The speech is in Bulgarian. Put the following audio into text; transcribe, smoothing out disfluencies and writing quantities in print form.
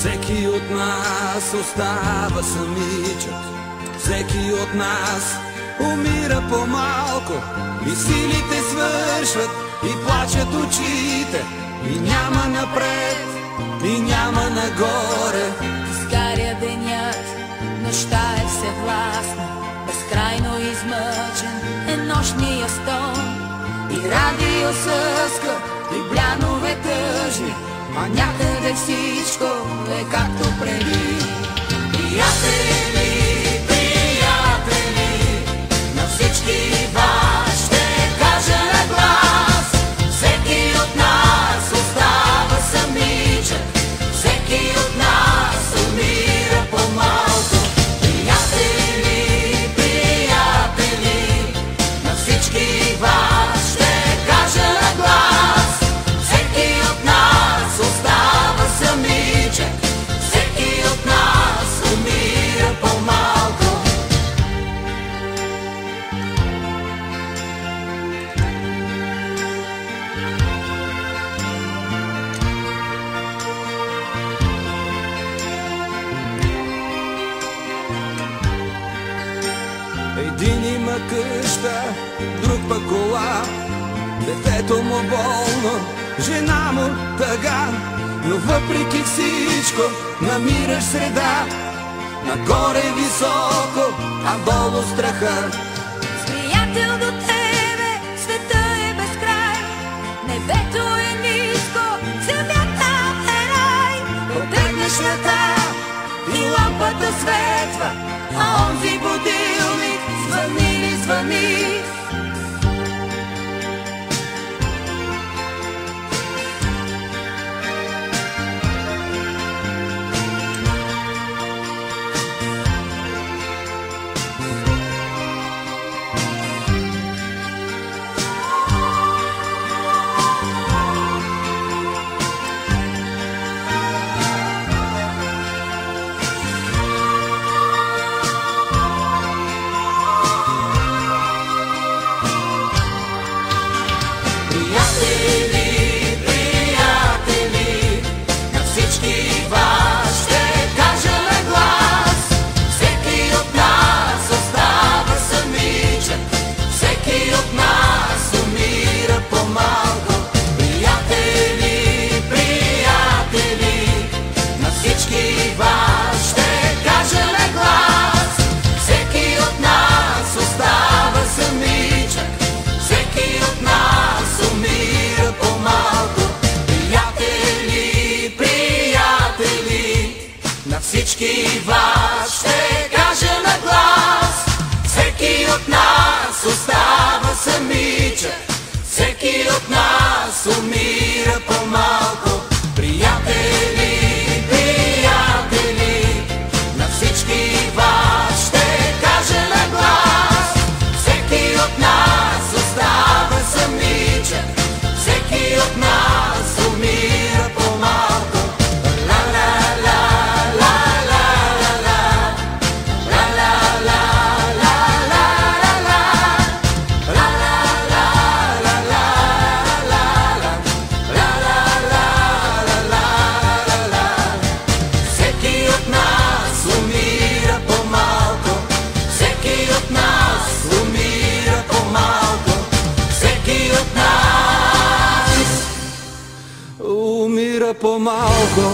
Всеки от нас остава самичък, всеки от нас умира по-малко и силите свършват и плачат очите, и няма напред, и няма нагоре. Изгаря денят, нощта е всевластна, безкрайно измъчен е нощния стон. И радио съска, и блянове тъжни, а някъде всичко е както преди. Приятели, приятели, на всички вас ще кажа на глас: всеки от нас остава самичък, всеки от нас умира по-малко. Приятели, приятели, на всички вас ще кажа на глас: всеки от нас остава самичък, всеки от нас умира по-малко. Един има къща, друг пък кола, детето му болно, жена му тъга, но въпреки всичко намираш среда. Нагоре високо, а долу страха. С приятел до тебе света е безкрай, небето е ниско, земята е рай. Протегнеш света и лампата светва, а онзи будилник звъни, звъни. Приятели, приятели, на всички вас ще кажа на глас: всеки от нас остава самичък, всеки от нас умира по-малко. Приятели, приятели, на всички вас ще кажа на глас: всеки от нас остава самичък, всеки от нас умира по-малко. Приятели, приятели, на всички вас ще кажа на глас: всеки от нас остава самичък, всеки от нас умира по-малко. Приятели, приятели, на всички вас ще кажа на глас: всеки от нас остава самичък, всеки от нас умира по-малко. Ла ла ла ла ла ла ла ла ла ла ла ла ла ла. Всеки от нас умира по-малко, всеки от нас умира по-малко, всеки от нас умира по-малко.